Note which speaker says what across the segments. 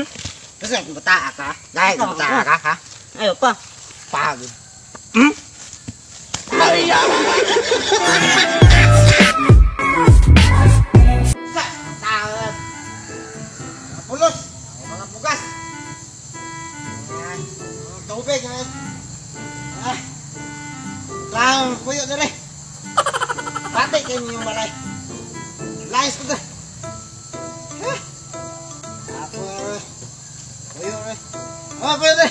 Speaker 1: Terus yang beta ka? Dai beta ka ha?
Speaker 2: Ayo pa.
Speaker 1: Pag.
Speaker 3: Maria.
Speaker 1: Pulos. Mga bugas. Tubig ha. Lang kuyo dire. Pati kayo yung malay. Layas ko dire. Oh, pwede.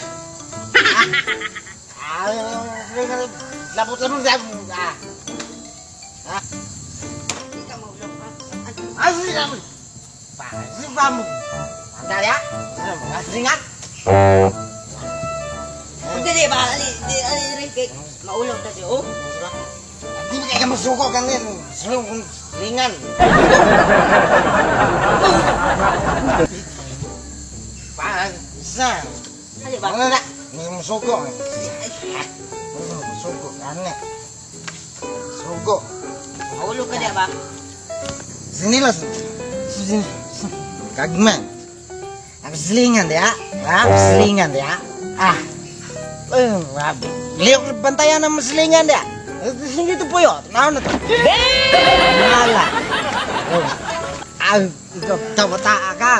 Speaker 1: Labot-labot siya. Asli naman. Asli pa mo. Pantal ya? Aslingan.
Speaker 2: Hindi ba? Ali rin kay maulog na siya, oh.
Speaker 1: Hindi mo kaya masuko kang yan. Aslingan. Isa.
Speaker 2: Ali ba?
Speaker 1: Ano na? Hindi mo suko. Suko. Ano na? Suko.
Speaker 2: Maulog ka niya ba?
Speaker 1: Sini lah. Sini. Kagman. Aku selingan dia. Selingan dia. Lihat bantayan sama selingan dia. Sini tu poyo. Nah, na tu. Malah. Ito bata ka.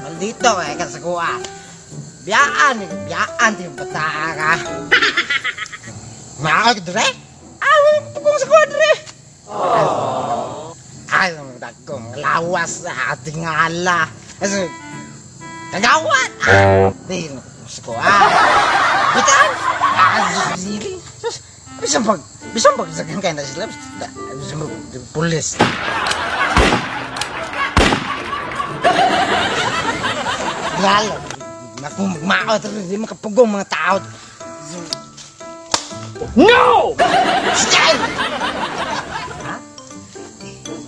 Speaker 1: Maldito kan sekolah. Biaan yung bata ka. Maal dire. Tukong sekolah dire. Ay, dagkong lawas sa ating ala. Kasi, kagawat! Di, sekolah. Bitaan! Sili. Sus, bisa pag sagan kayo na sila. Bisa pag pulis. Lalo. Naku, magmao terus. Di makapugong mga tao.
Speaker 3: No!
Speaker 1: Sikair! Ha?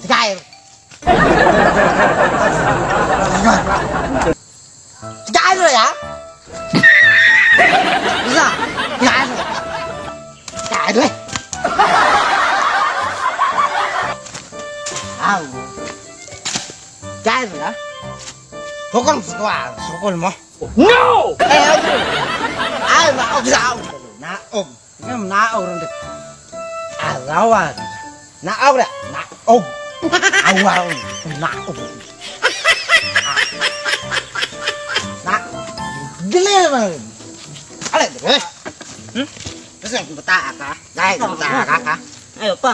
Speaker 1: Sikair! Sikair ya? Bisa? Sikair! Sikair eh! Sikair ya? Sukul mo?
Speaker 3: No!
Speaker 1: Ay, naog sa ako. Naog. Naog rin. Arawan. Naog na. Naog. Awaw. Naog. Gili naman. Alay, dire. Kasi yung bata ka. Dahil bata ka.
Speaker 2: Ayo pa.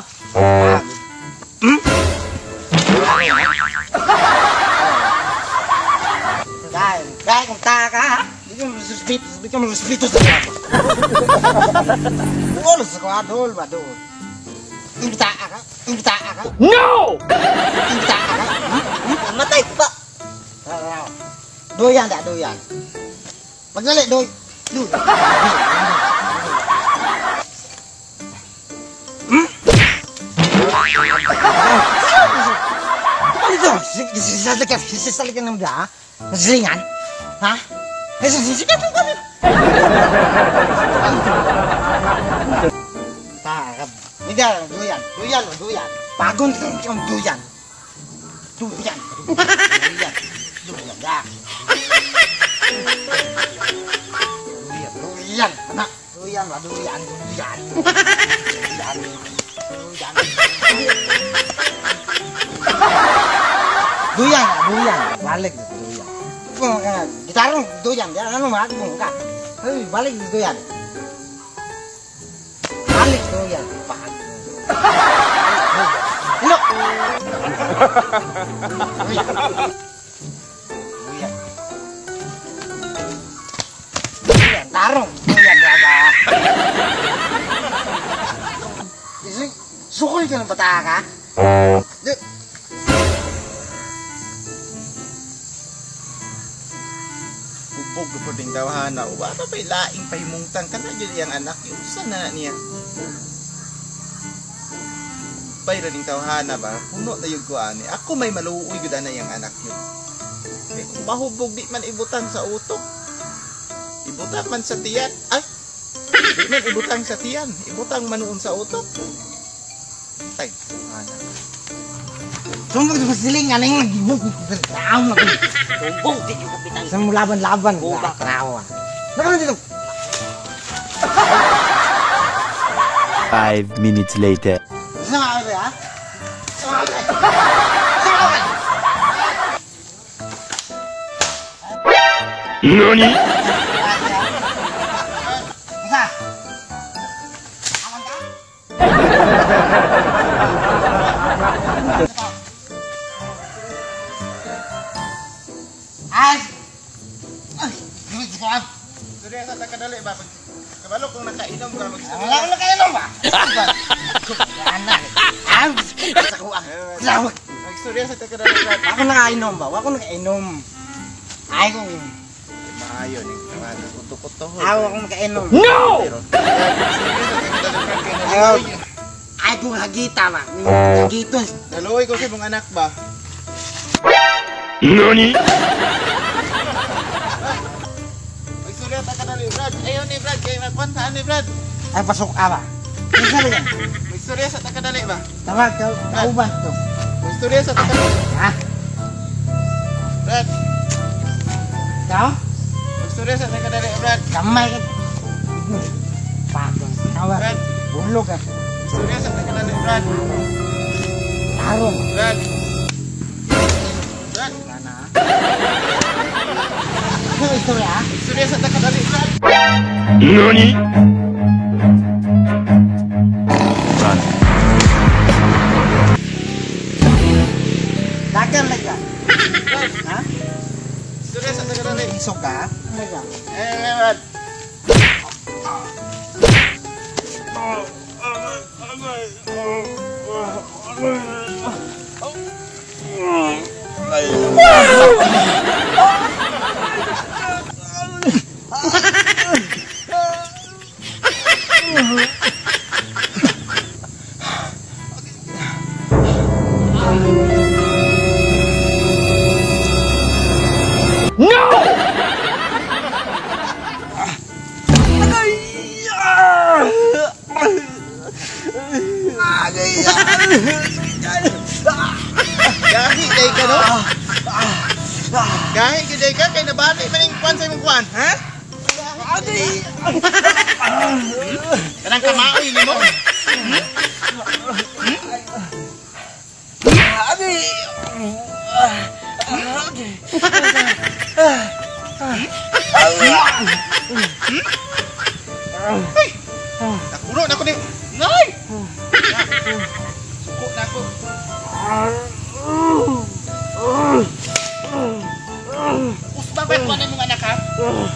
Speaker 1: Dahil kung bata ka ha. Di ka respeto sa ako. Dol sa kwa, dol ba, dol. Imbita ka?
Speaker 3: No!
Speaker 1: Imbita ka?
Speaker 2: Matay pa.
Speaker 1: Doyan dah, doyan. Magdali, doy. Ano ito? Sisalikan ng dia? Nasilingan? Ha? Sisikat mo kami. Takap. Tidak, doyan. Bagon yung doyan. Doyan dah. Doyan, anak. Doyan. Doyan. Balik doyan. Gitarong doyan, dia anu mah bukan. Hei, balik doyan. Balik doyan, Pak. Look. Doyan, tarong. Doyan berapa? Isi sukul ka ng bata ka?
Speaker 4: Ubog ko ding dawhana o ba pa laing pahimungtan ka na dyan yung anak yung sana niya pay rin tawhana ba puno na yung kuani ako may maluuy gud na yung anak yun eh, kung mahubog di man ibutan sa utok ibutan man sa tiyan ay di man ibutang sa tiyan ibutang manuon sa utok ay anak
Speaker 1: Sumpah siling aneh lagi buk terang lagi.
Speaker 2: Bumbong din yung kapitan.
Speaker 1: Sa mo laban-laban.
Speaker 2: Buka.
Speaker 1: Trawa. Nakalan dito.
Speaker 5: 5 minutes later.
Speaker 1: Sama ka ha? Sama ka.
Speaker 3: NANI?!
Speaker 1: Isa. Ay! Ay! Ay!
Speaker 4: Surya sa takadali ba? Kabalo kung nakainom ka
Speaker 1: Wala ko na kayo lang ba? Anak. Ang sa kuha. Lawak.
Speaker 4: Surya sa takadali Brad.
Speaker 1: Ako nakainom ba? Ako nakainom. Ay ko.
Speaker 4: Maayo ni kamano kuto-kuto.
Speaker 1: Ako nakainom.
Speaker 3: No!
Speaker 1: Ayaw. Ay ko hagita ba? Hagitos.
Speaker 4: Naluoy ko sa mong anak ba?
Speaker 3: NANI?!
Speaker 4: Surya sa takadali Brad. Ayaw ni Brad kay magkwantaan ni Brad.
Speaker 1: Ay pasok ka ba? Isa rin.
Speaker 4: Surya sa takadali ba?
Speaker 1: Tawag ka. Ubas to.
Speaker 4: Surya sa takadali.
Speaker 1: Ha?
Speaker 4: Brad,
Speaker 1: Kau?
Speaker 4: surya sa takadali Brad.
Speaker 1: Kamay ka. Pagong. Tawag.
Speaker 4: Brad,
Speaker 1: Bulog ka.
Speaker 4: surya sa takadali Brad.
Speaker 1: Tarong.
Speaker 4: Brad. Brad,
Speaker 1: Sana. Ano ito ya?
Speaker 4: surya sa takadali Brad.
Speaker 3: NANI?!
Speaker 5: Run.
Speaker 1: Dagan lagi ka. Ha?
Speaker 4: Surya sa takadali.
Speaker 1: Isok ka? Ano ka?
Speaker 4: Brad. Gahi day ka no? Gahi day ka kay nabati man ning kwan sa imong kwan, ha? Kanang kamaoy nimo. Nakuno na ko ni. Nay! Suko na ko. Usba ba kuan imong anak ha?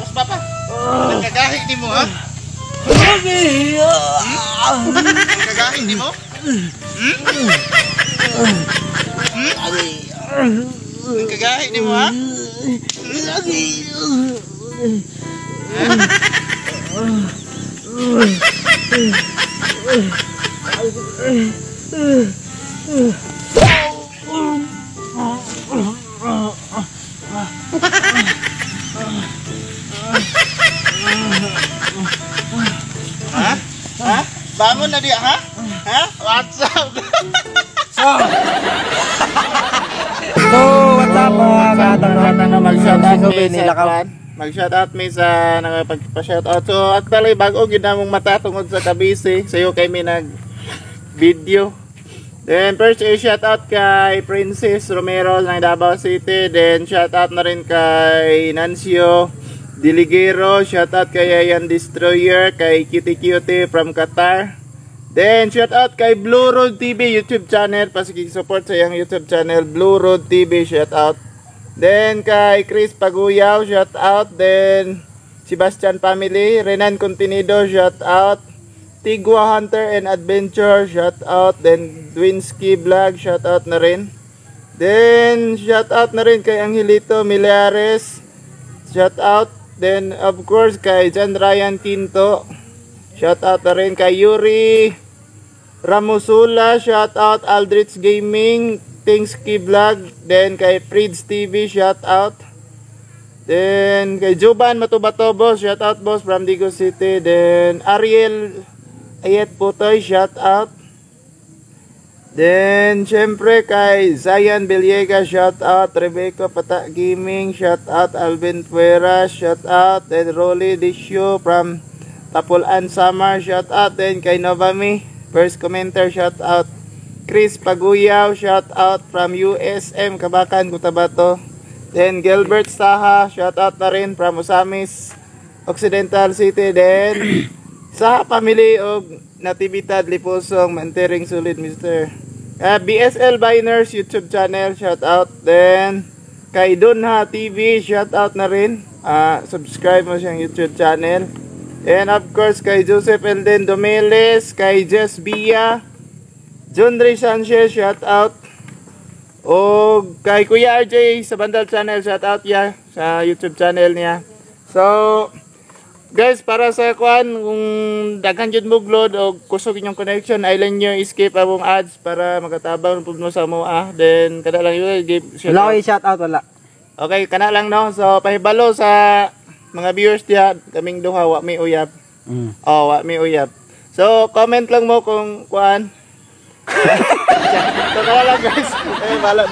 Speaker 4: Usba pa. Nagkagahi nimo ha? Nagkagahi nimo? Nagkagahi nimo ha? Ha? Ha? Bangun na dia, ha? Ha? What's up?
Speaker 1: So, what's up mga kata-kata na mag-shoutout ko nilakaw.
Speaker 4: Mag-shoutout mi sa nagpagpa-shoutout. So, actually, bago gid namong mata tungod sa kabisi, sayo kay mi nag-video. Then, first shoutout kay Princess Romero ng Davao City. Then, shoutout na rin kay Nancio Diligero. Shoutout kay Ayan Destroyer. Kay Cutie Cutie from Qatar. Then, shoutout kay Blue Road TV YouTube channel. Pasig-support sa iyang YouTube channel, Blue Road TV. Shoutout. Then, kay Chris Paguyaw. Shoutout. Then, Sebastian Family. Renan Contenido. Shoutout. Tigwa Hunter and Adventure. Shoutout. Then, Dwinsky Vlog. Shoutout na rin. Then, shoutout na rin kay Angelito Millares. Shoutout. Then, of course, kay John Ryan Quinto. Shoutout na rin kay Yuri Ramosula. Shoutout. Aldrich Gaming. Tingsky Vlog. Then, kay Frids TV. Shoutout. Then, kay Juban Matubatobo. Shoutout, boss, from Digo City. Then, Ariel Ayet Putoy. Shoutout. Then, syempre kay Zayan Villegas, shout out. Rebecca Pata Gaming, shout out. Alvin Fuera, shout out. Then, Rolly Disho from Tapulan Samar, shout out. Then, kay Novami, first commenter, shout out. Chris Paguyaw, shout out from USM, Kabakan, Cotabato. Then, Gilbert Saha, shout out na rin from Usamis, Occidental City. Then, sa family og Natividad Lipusong, Mantering Sulit, Mr. BSL Biners YouTube channel, shout out. Then kay Dunha TV, shout out na rin. Subscribe mo siyang YouTube channel. And of course kay Joseph Elden Domeles, kay Jess Bia, John Ray Sanchez, shout out. O kay Kuya RJ sa Bandal channel, shout out ya sa YouTube channel niya. So guys, para sa kuan, kung daghan jud mo upload o kusog inyong connection, island nyo skip abong ads para makatabang pud mo sa mo. Then kada lang yun, give
Speaker 1: Wala ko shout out, wala.
Speaker 4: okay, kana lang no. So pahibalo sa mga viewers diha, kaming duha wa mi uyab. Wa mi uyab. So comment lang mo kung kuan. So kana lang guys. Bala